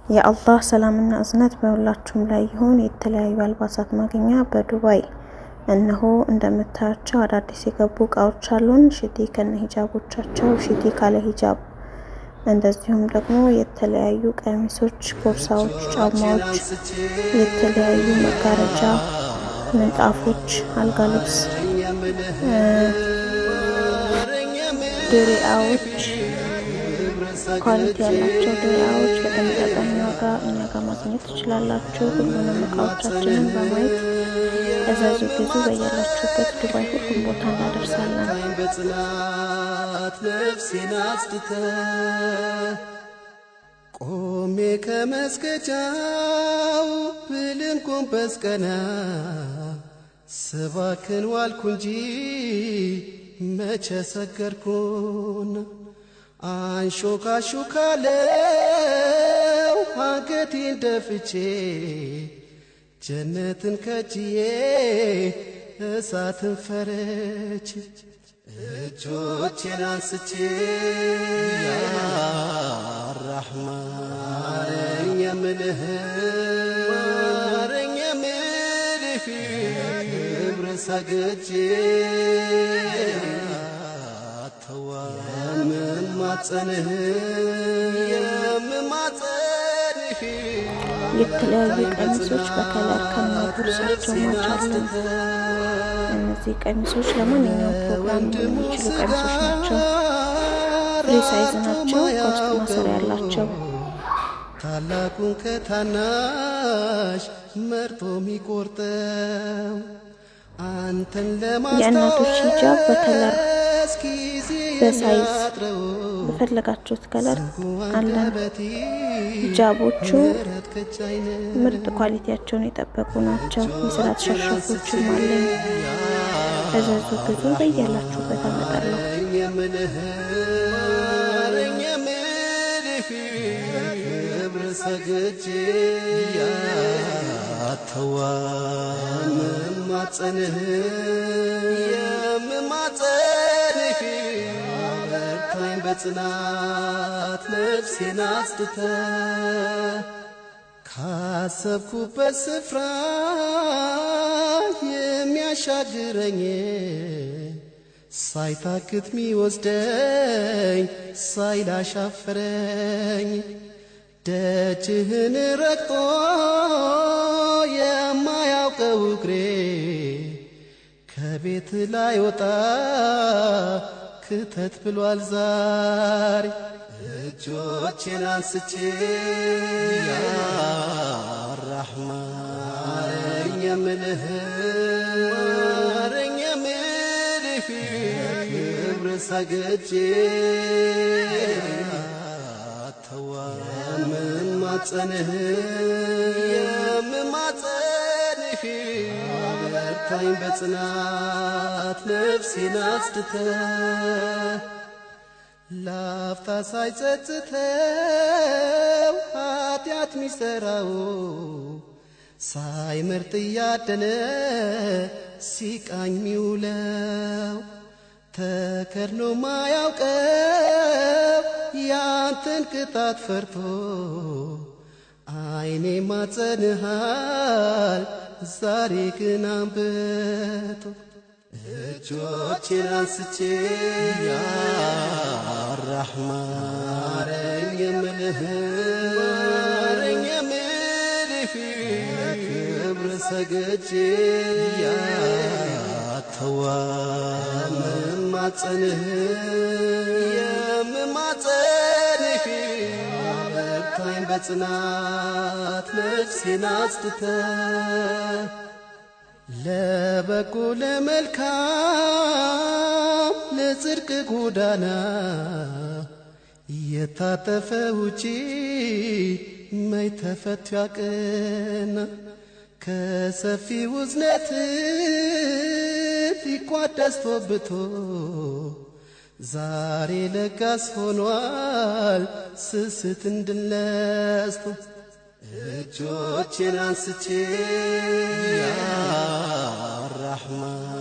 የአላህ ሰላምና እዝነት በሁላችሁም ላይ ይሁን። የተለያዩ አልባሳት ማግኛ በዱባይ እነሆ እንደምታያቸው አዳዲስ የገቡ እቃዎች አሉን። ሽቲ ከነ ሂጃቦቻቸው፣ ሽቲ ካለ ሂጃብ፣ እንደዚሁም ደግሞ የተለያዩ ቀሚሶች፣ ቦርሳዎች፣ ጫማዎች፣ የተለያዩ መጋረጃ፣ ምንጣፎች፣ አልጋ ልብስ፣ ድሪያዎች፣ ኳሊቲ ያላቸው ድሪያዎች በተመጣጣኝ ዋጋ እኛ ጋር ማግኘት ትችላላችሁ። ሁሉንም እቃዎቻችንን በማየት እዘዙ፣ ግዙ። በያላችሁበት ዱባይ ሁሉም ቦታ እናደርሳለን። ቆሜ ከመስገጃው ብልን ጎንበስ ቀና ስባክን ዋልኩ እንጂ መቼ ሰገርኩና አንሾካሾካለው አንገቴን ደፍቼ ጀነትን ከጅዬ እሳትን ፈረች እጆቼን አንስቼ ያ ረሕማን የምልህ ክብር ሰግጄ የምማጸንህ የተለያዩ ቀሚሶች በከለር ከነቦርሳቸው ማቻለን። እነዚህ ቀሚሶች ለማንኛውም ፕሮግራም የሚችሉ ቀሚሶች ናቸው። ፍሪ ሳይዝ ናቸው። ከውስጥ ማሰሪያ ያላቸው። ታላቁን ከታናሽ መርጦ የሚቆርጠው አንተን የእናቶች ሂጃብ በከለር በሳይዝ በፈለጋችሁት ከለር አለን። ሂጃቦቹ ምርጥ ኳሊቲያቸውን የጠበቁ ናቸው። የስራት ሸርሸፎችም አለኝ። እዘዙ፣ ግዙ። በያላችሁበት አመጣለሁ። ክብር ሰግጄ ያተዋን ማጸንህ በርታኝ በጽናት ነፍሴን አስድተህ ካሰብኩበት ስፍራ የሚያሻግረኝ ሳይታክት ሚወስደኝ ሳይላሻፈረኝ ደጅህን ረግጦ የማያውቀው እግሬ ከቤት ላይ ወጣ ክተት ብሏል ዛሬ። እጆቼን አንስቼ ያ ረሕማን የምልህ ክብር ሰግጄ ያተዋምን ማጸንህ በርታኝ በጽናት ነፍሴን አስድተህ ላፍታ ሳይጸጽተው ኃጢአት ሚሠራው ሳይመርጥ እያደነ ሲቃኝ ሚውለው ተከድኖ ማያውቀው ያንተን ቅጣት ፈርቶ አይኔ ማጸንሃል ዛሬ ግን አንብቶ እጆቼን አንስቼ ያ ረሕማን የምልህ ክብር ሰግጄ ያተዋን ማጸንህ በርታኝ በጽናት ነፍሴን አስድተህ ለበጎ ለመልካም ለጽድቅ ጎዳና የታጠፈ ውጪ መች ተፈቶ ያቅና ከሰፊ ውዝነት ሊቋደስ ተወብቶ ዛሬ ለጋስ ሆኗል ስስት እንድነስቶ እጆቼን አንስቼ ያ ረሕማን